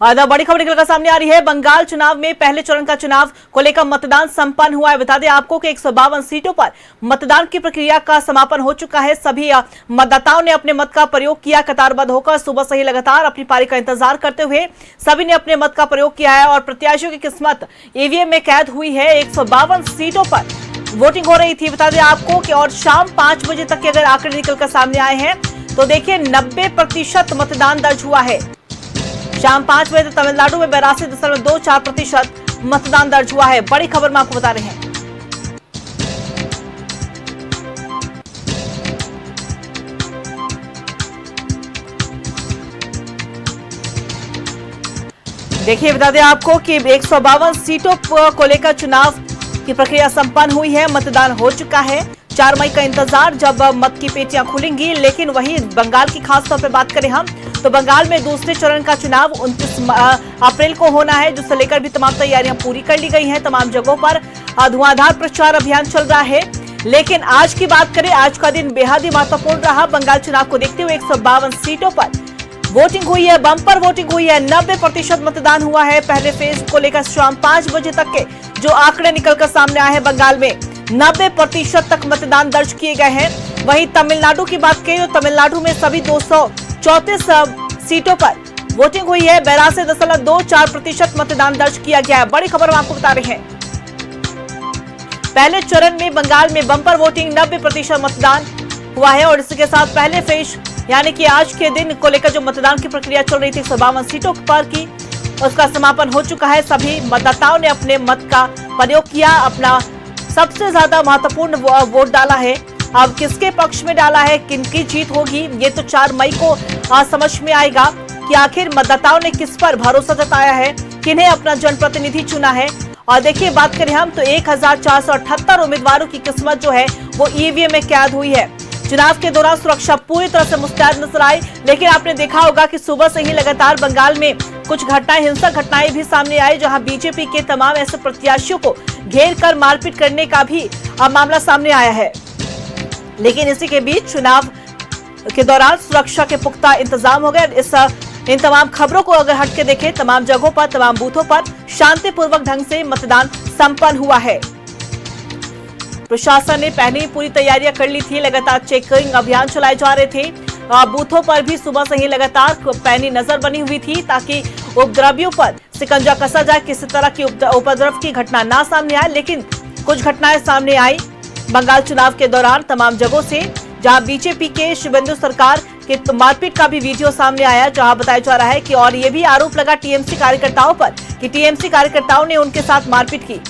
बड़ी खबर निकलकर सामने आ रही है। बंगाल चुनाव में पहले चरण का चुनाव को लेकर मतदान संपन्न हुआ है। बता दें आपको कि 152 सीटों पर मतदान की प्रक्रिया का समापन हो चुका है। सभी मतदाताओं ने अपने मत का प्रयोग किया। कतारबद्ध होकर सुबह से ही लगातार अपनी पारी का इंतजार करते हुए सभी ने अपने मत का प्रयोग किया है और प्रत्याशियों की किस्मत ईवीएम में कैद हुई है। 152 सीटों पर वोटिंग हो रही थी। बता दें आपको कि और शाम 5 बजे तक के अगर आंकड़े निकलकर सामने आए हैं तो देखिए 90% मतदान दर्ज हुआ है। शाम 5 बजे तक तमिलनाडु में 82.24% मतदान दर्ज हुआ है। बड़ी खबर मैं आपको बता रहे हैं। देखिए बता दें आपको कि 152 सीटों को लेकर चुनाव की प्रक्रिया संपन्न हुई है। मतदान हो चुका है। 4 मई का इंतजार जब मत की पेटियां खुलेंगी। लेकिन वहीं बंगाल की खास तौर पर बात करें हम तो बंगाल में दूसरे चरण का चुनाव 29 अप्रैल को होना है, जिससे लेकर भी तमाम तैयारियां पूरी कर ली गई हैं। तमाम जगहों पर धुआंधार प्रचार अभियान चल रहा है। लेकिन आज की बात करें, आज का दिन बेहद ही महत्वपूर्ण रहा। बंगाल चुनाव को देखते हुए 152 सीटों पर वोटिंग हुई है, बम्पर वोटिंग हुई है। 90% मतदान हुआ है। पहले फेज को लेकर शाम 5 बजे तक के जो आंकड़े निकलकर सामने आए हैं, बंगाल में 90% तक मतदान दर्ज किए गए हैं। वहीं तमिलनाडु की बात करें तो तमिलनाडु में सभी 234 सीटों पर वोटिंग हुई है। 82.24% मतदान दर्ज किया गया है। बड़ी खबर हम आपको बता रहे हैं। पहले चरण में बंगाल में बम्पर वोटिंग 90% मतदान हुआ है और इसके साथ पहले फेज यानी कि आज के दिन को लेकर जो मतदान की प्रक्रिया चल रही थी 152 सीटों पर की, उसका समापन हो चुका है। सभी मतदाताओं ने अपने मत का प्रयोग किया, अपना सबसे ज्यादा महत्वपूर्ण वोट डाला है। अब किसके पक्ष में डाला है, किनकी जीत होगी, ये तो 4 मई को समझ में आएगा कि आखिर मतदाताओं ने किस पर भरोसा जताया है, किन्हें अपना जनप्रतिनिधि चुना है। और देखिए बात करें हम तो 1478 उम्मीदवारों की किस्मत जो है वो ईवीएम में कैद हुई है। चुनाव के दौरान सुरक्षा पूरी तरह से मुस्तैद नजर आई। लेकिन आपने देखा होगा कि सुबह से ही लगातार बंगाल में कुछ घटनाएं, हिंसक घटनाएं भी सामने आई, जहां बीजेपी के तमाम ऐसे प्रत्याशियों को घेर कर मारपीट करने का भी मामला सामने आया है। लेकिन इसी के बीच चुनाव के दौरान सुरक्षा के पुख्ता इंतजाम हो गए। इन तमाम खबरों को अगर हटके देखें, तमाम जगहों पर, तमाम बूथों पर शांतिपूर्वक ढंग से मतदान संपन्न हुआ है। प्रशासन ने पहले ही पूरी तैयारियां कर ली थी। लगातार चेकिंग अभियान चलाए जा रहे थे। बूथों पर भी सुबह से ही लगातार पैनी नजर बनी हुई थी ताकि उपद्रवियों पर शिकंजा कसा जाए, किसी तरह की उपद्रव की घटना ना सामने आए। लेकिन कुछ घटनाएं सामने आई बंगाल चुनाव के दौरान तमाम जगहों से, जहां बीजेपी के शुभेंदु सरकार के मारपीट का भी वीडियो सामने आया, जहां बताया जा रहा है कि और ये भी आरोप लगा टीएमसी कार्यकर्ताओं पर कि टीएमसी कार्यकर्ताओं ने उनके साथ मारपीट की।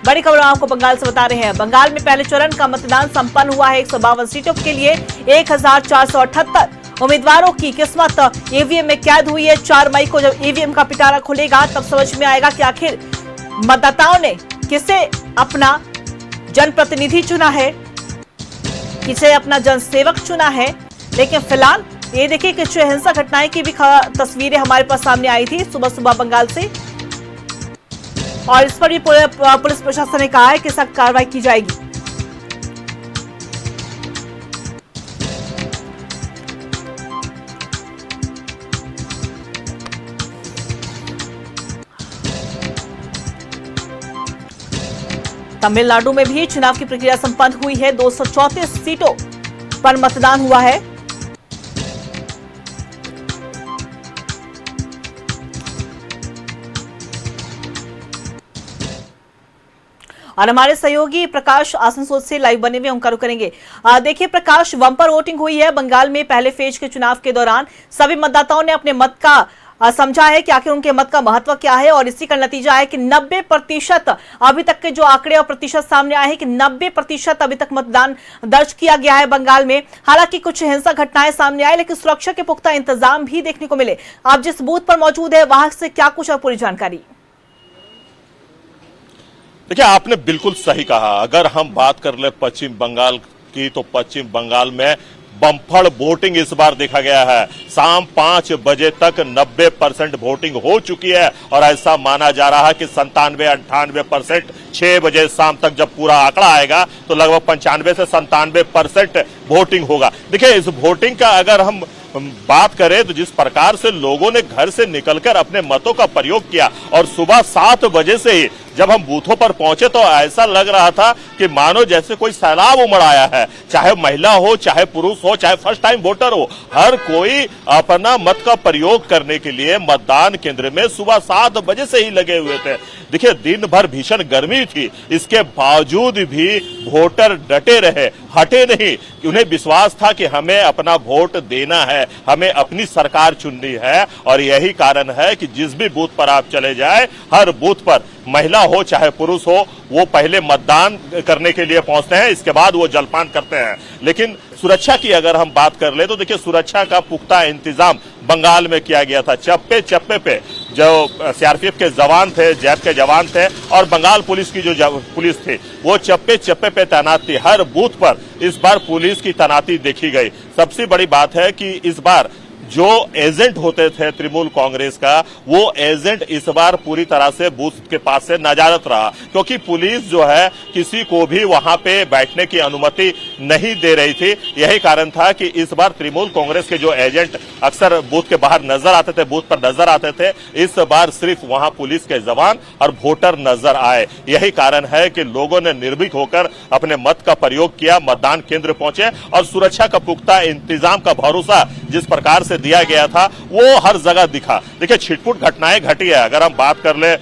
बड़ी खबर आपको बंगाल से बता रहे हैं। बंगाल में पहले चरण का मतदान संपन्न हुआ है। 152 सीटों के लिए 1478 उम्मीदवारों की किस्मत ईवीएम में कैद हुई है। 4 मई को जब ईवीएम का पिटारा खुलेगा तब समझ में आएगा कि आखिर मतदाताओं ने किसे अपना जनप्रतिनिधि चुना है, किसे अपना जनसेवक चुना है। लेकिन फिलहाल ये देखिए कि हिंसक घटनाएं की भी तस्वीरें हमारे पास सामने आई थी सुबह सुबह बंगाल से, और इस पर भी पुलिस प्रशासन ने कहा है कि सख्त कार्रवाई की जाएगी। तमिलनाडु में भी चुनाव की प्रक्रिया संपन्न हुई है। 234 सीटों पर मतदान हुआ है। और हमारे सहयोगी प्रकाश आसनसोल से लाइव बने हुए हम करेंगे। देखिए प्रकाश, बम्पर वोटिंग हुई है बंगाल में पहले फेज के चुनाव के दौरान। सभी मतदाताओं ने अपने मत का समझा है कि आखिर उनके मत का महत्व क्या है, और इसी का नतीजा है कि 90% अभी तक के जो आंकड़े और प्रतिशत सामने आए हैं कि 90% अभी तक मतदान दर्ज किया गया है बंगाल में। हालांकि कुछ हिंसक घटनाएं सामने आई, लेकिन सुरक्षा के पुख्ता इंतजाम भी देखने को मिले। आप जिस बूथ पर मौजूद है वहां से क्या कुछ और पूरी जानकारी? देखिए, आपने बिल्कुल सही कहा। अगर हम बात कर ले पश्चिम बंगाल की तो पश्चिम बंगाल में बम्पर वोटिंग इस बार देखा गया है। शाम 5 बजे तक 90% वोटिंग हो चुकी है और ऐसा माना जा रहा है कि 97-98% 6 बजे शाम तक जब पूरा आंकड़ा आएगा तो लगभग 95 से 97% वोटिंग होगा। देखिए, इस वोटिंग का अगर हम बात करें तो जिस प्रकार से लोगों ने घर से निकलकर अपने मतों का प्रयोग किया और सुबह 7 बजे से ही जब हम बूथों पर पहुंचे तो ऐसा लग रहा था कि मानो जैसे कोई सैलाब उमड़ आया है। चाहे महिला हो, चाहे पुरुष हो, चाहे फर्स्ट टाइम वोटर हो, हर कोई अपना मत का प्रयोग करने के लिए मतदान केंद्र में सुबह 7 बजे से ही लगे हुए थे। देखिए, दिन भर भीषण गर्मी थी, इसके बावजूद भी वोटर डटे रहे, हटे नहीं। उन्हें विश्वास था कि हमें अपना वोट देना है, हमें अपनी सरकार चुननी है। और यही कारण है कि जिस भी बूथ पर आप चले जाए, हर बूथ पर महिला हो चाहे पुरुष हो, वो पहले मतदान करने के लिए पहुंचते हैं, इसके बाद वो जलपान करते हैं। लेकिन सुरक्षा की अगर हम बात कर ले तो देखिए, सुरक्षा का पुख्ता इंतजाम बंगाल में किया गया था। चप्पे चप्पे पे जो सीआरपीएफ के जवान थे, जैप के जवान थे और बंगाल पुलिस की जो पुलिस थी, वो चप्पे चप्पे पे तैनात थी। हर बूथ पर इस बार पुलिस की तैनाती देखी गई। सबसे बड़ी बात है कि इस बार जो एजेंट होते थे तृणमूल कांग्रेस का, वो एजेंट इस बार पूरी तरह से बूथ के पास से नजारत रहा, क्योंकि पुलिस जो है किसी को भी वहां पे बैठने की अनुमति नहीं दे रही थी। यही कारण था कि इस बार तृणमूल कांग्रेस के जो एजेंट अक्सर बूथ के बाहर नजर आते थे, बूथ पर नजर आते थे, इस बार सिर्फ वहां पुलिस के जवान और वोटर नजर आए। यही कारण है कि लोगों ने निर्भीक होकर अपने मत का प्रयोग किया, मतदान केंद्र पहुंचे और सुरक्षा का पुख्ता इंतजाम का भरोसा जिस प्रकार से दिया गया था वो हर जगह दिखा। देखिए, छिटपुट घटनाएं घटी है। अगर हम बात कर ले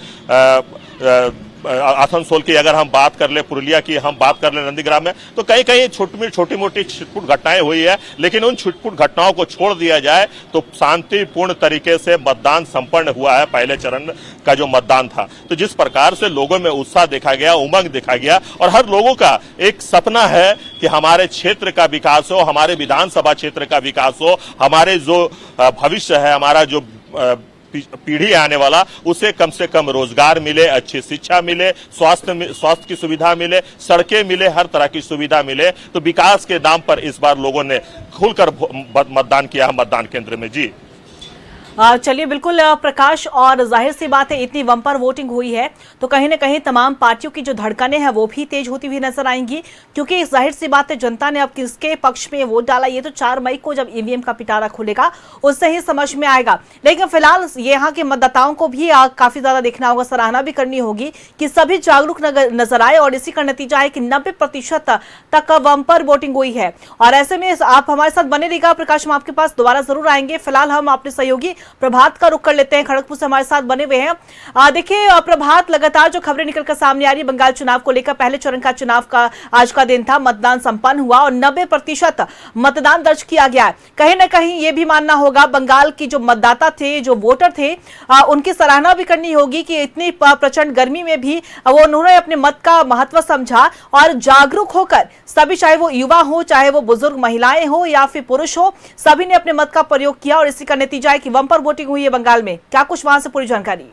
आसनसोल की, अगर हम बात कर ले पुरुलिया की, हम बात कर ले नंदीग्राम में, तो कहीं कहीं छोटी मोटी छिटपुट घटनाएं हुई है। लेकिन उन छिटपुट घटनाओं को छोड़ दिया जाए तो शांतिपूर्ण तरीके से मतदान संपन्न हुआ है। पहले चरण का जो मतदान था, तो जिस प्रकार से लोगों में उत्साह देखा गया, उमंग देखा गया और हर लोगों का एक सपना है कि हमारे क्षेत्र का विकास हो, हमारे विधानसभा क्षेत्र का विकास हो, हमारे जो भविष्य है, हमारा जो पीढ़ी आने वाला, उसे कम से कम रोजगार मिले, अच्छी शिक्षा मिले, स्वास्थ्य की सुविधा मिले, सड़कें मिले, हर तरह की सुविधा मिले। तो विकास के नाम पर इस बार लोगों ने खुलकर मतदान किया है मतदान केंद्र में। जी चलिए, बिल्कुल प्रकाश, और जाहिर सी बात है इतनी बम्पर वोटिंग हुई है तो कहीं ना कहीं तमाम पार्टियों की जो धड़कनें हैं वो भी तेज होती हुई नजर आएंगी, क्योंकि जाहिर सी बात है जनता ने अब किसके पक्ष में वोट डाला ये तो 4 मई को जब ईवीएम का पिटारा खुलेगा उससे ही समझ में आएगा। लेकिन फिलहाल यहाँ के मतदाताओं को भी काफी ज्यादा देखना होगा, सराहना भी करनी होगी कि सभी जागरूक नजर आए और इसी का नतीजा है कि 90% तक बम्पर वोटिंग हुई है। और ऐसे में आप हमारे साथ बने रहिएगा प्रकाश, हम आपके पास दोबारा जरूर आएंगे। फिलहाल हम अपने सहयोगी प्रभात का रुख कर लेते हैं, खड़गपुर से हमारे साथ बने हुए हैं। देखिए प्रभात, लगातार जो खबरें निकलकर सामने आ रही है बंगाल चुनाव को लेकर, पहले चरण का चुनाव का आज का दिन था, मतदान संपन्न हुआ और 90% मतदान दर्ज किया गया है। कहीं ना कहीं ये भी मानना होगा बंगाल की जो मतदाता थे, जो वोटर थे, उनकी सराहना भी करनी होगी कि इतनी प्रचंड गर्मी में भी वो उन्होंने अपने मत का महत्व समझा और जागरूक होकर सभी, चाहे वो युवा हो, चाहे वो बुजुर्ग महिलाएं हो या फिर पुरुष हो, सभी ने अपने मत का प्रयोग किया और इसी का नतीजा है कि बम्पर वोटिंग हुई है बंगाल में। क्या कुछ वहां से पूरी जानकारी?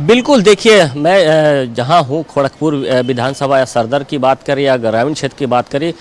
बिल्कुल, देखिए मैं जहां हूं खड़गपुर विधानसभा या सरदर की बात करें या ग्रामीण क्षेत्र की बात करें,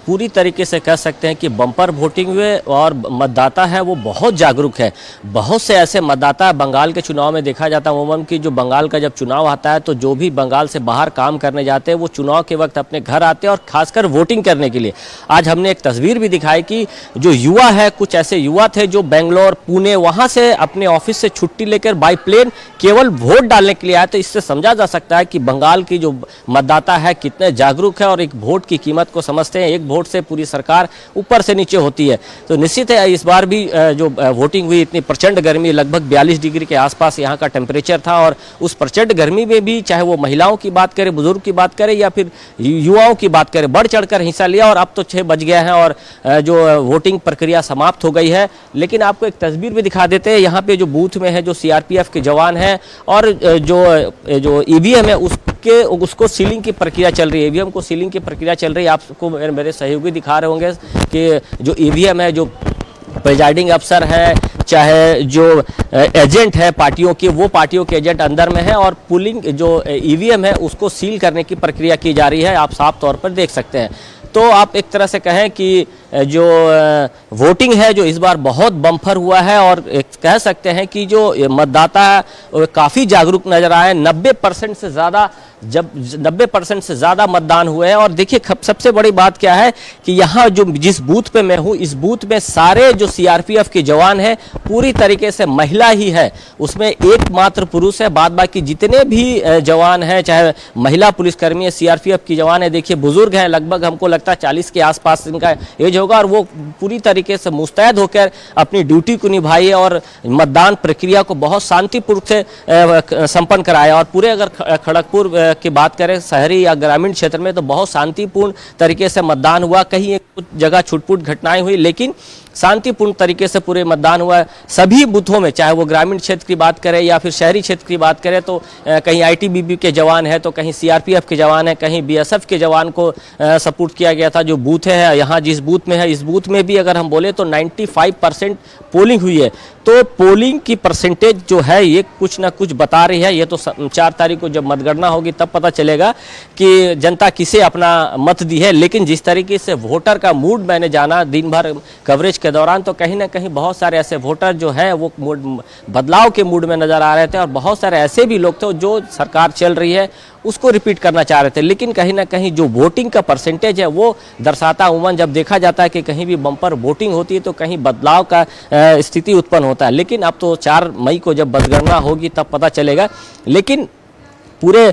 पूरी तरीके से कह सकते हैं कि बम्पर वोटिंग हुए और मतदाता है वो बहुत जागरूक है। बहुत से ऐसे मतदाता बंगाल के चुनाव में देखा जाता है उमूमन कि जो बंगाल का जब चुनाव आता है तो जो भी बंगाल से बाहर काम करने जाते हैं वो चुनाव के वक्त अपने घर आते हैं और खासकर वोटिंग करने के लिए। आज हमने एक तस्वीर भी दिखाई कि जो युवा है, कुछ ऐसे युवा थे जो बेंगलोर, पुणे, वहाँ से अपने ऑफिस से छुट्टी लेकर बाई प्लेन केवल वोट डालने के लिए आए। तो इससे समझा जा सकता है कि बंगाल की जो मतदाता है कितने जागरूक है और एक वोट की कीमत को समझते हैं। एक वोट से पूरी सरकार ऊपर से नीचे होती है। तो निश्चित है इस बार भी जो वोटिंग हुई, इतनी प्रचंड गर्मी, लगभग 42 डिग्री के आसपास यहाँ का टेम्परेचर था और उस प्रचंड गर्मी में भी चाहे वो महिलाओं की बात करें, बुजुर्ग की बात करें या फिर युवाओं की बात करें, बढ़ चढ़कर हिस्सा लिया। और अब तो 6 बज गए हैं और जो वोटिंग प्रक्रिया समाप्त हो गई है। लेकिन आपको एक तस्वीर भी दिखा देते हैं, यहाँ पे जो बूथ में है जो सीआरपीएफ के जवान हैं और जो ईवीएम है उसको सीलिंग की प्रक्रिया चल रही है। ईवीएम को सीलिंग की प्रक्रिया चल रही है। आपको मेरे सहयोगी दिखा रहे होंगे कि जो ईवीएम है, जो प्रिजाइडिंग अफसर है, चाहे जो एजेंट है पार्टियों के, वो पार्टियों के एजेंट अंदर में है और पुलिंग जो ईवीएम है उसको सील करने की प्रक्रिया की जा रही है। आप साफ तौर पर देख सकते हैं। तो आप एक तरह से कहें कि जो वोटिंग है जो इस बार बहुत बम्पर हुआ है और कह सकते हैं कि जो मतदाता है काफ़ी जागरूक नजर आए। 90% से ज़्यादा 90% से ज़्यादा मतदान हुए हैं। और देखिए सबसे बड़ी बात क्या है कि यहाँ जो जिस बूथ पे मैं हूँ, इस बूथ में सारे जो सीआरपीएफ के जवान हैं पूरी तरीके से महिला ही है, उसमें एकमात्र पुरुष है। बाद बाकी जितने भी जवान हैं, चाहे महिला पुलिसकर्मी है, सीआरपीएफ की जवान है, देखिए बुजुर्ग हैं, लगभग हमको लगता है 40 के आसपास इनका एज होगा, और वो पूरी तरीके से मुस्तैद होकर अपनी ड्यूटी को निभाई है और मतदान प्रक्रिया को बहुत शांतिपूर्ण से संपन्न कराया। और पूरे अगर खड़गपुर की बात करें शहरी या ग्रामीण क्षेत्र में तो बहुत शांतिपूर्ण तरीके से मतदान हुआ। कहीं एक कुछ जगह छुटपुट घटनाएं हुई, लेकिन शांतिपूर्ण तरीके से पूरे मतदान हुआ। सभी बूथों में, चाहे वो ग्रामीण क्षेत्र की बात करें या फिर शहरी क्षेत्र की बात करें, तो कहीं आईटीबीपी के जवान हैं तो कहीं सीआरपीएफ के जवान हैं, कहीं बीएसएफ के जवान को सपोर्ट किया गया था। जो बूथ है यहाँ जिस बूथ में है, इस बूथ में भी अगर हम बोले तो 95% पोलिंग हुई है। तो पोलिंग की परसेंटेज जो है ये कुछ ना कुछ बता रही है। ये तो 4 तारीख को जब मतगणना होगी तब पता चलेगा कि जनता किसे अपना मत दी है। लेकिन जिस तरीके से वोटर का मूड मैंने जाना दिन भर कवरेज के दौरान, तो कहीं ना कहीं बहुत सारे ऐसे वोटर जो हैं वो बदलाव के मूड में नजर आ रहे थे, और बहुत सारे ऐसे भी लोग थे जो सरकार चल रही है उसको रिपीट करना चाह रहे थे। लेकिन कहीं ना कहीं जो वोटिंग का परसेंटेज है वो दर्शाता, उमूमन जब देखा जाता है कि कहीं भी बम्पर वोटिंग होती है तो कहीं बदलाव का स्थिति उत्पन्न होता है। लेकिन अब तो 4 मई को जब मतगणना होगी तब पता चलेगा। लेकिन पूरे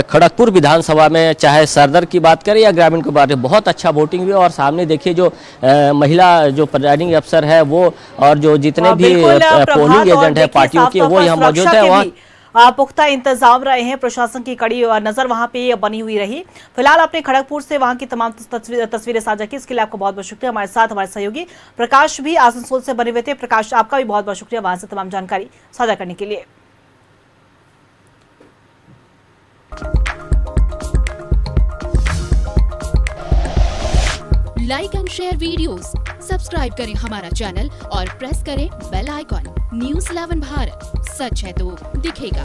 खड़गपुर विधानसभा में चाहे सरदर की बात करें या ग्रामीण की बात करें, बहुत अच्छा वोटिंग हुई। और सामने देखिए जो महिला जो प्रिजाइडिंग अफसर है वो, और जो जितने भी पोलिंग एजेंट है पार्टियों के, वो यहाँ मौजूद है। वहाँ पुख्ता इंतजाम रहे हैं, प्रशासन की कड़ी नजर वहां पे बनी हुई रही। फिलहाल आपने खड़गपुर से वहां की तमाम तस्वीरें साझा की, इसके लिए आपको बहुत बहुत शुक्रिया। हमारे साथ हमारे सहयोगी प्रकाश भी आसनसोल से बने हुए थे। प्रकाश, आपका भी बहुत बहुत शुक्रिया वहां से तमाम जानकारी साझा करने के लिए। Like and share videos, subscribe करें हमारा चैनल और प्रेस करें बेल आइकॉन। न्यूज़ 11 भारत, सच है तो दिखेगा।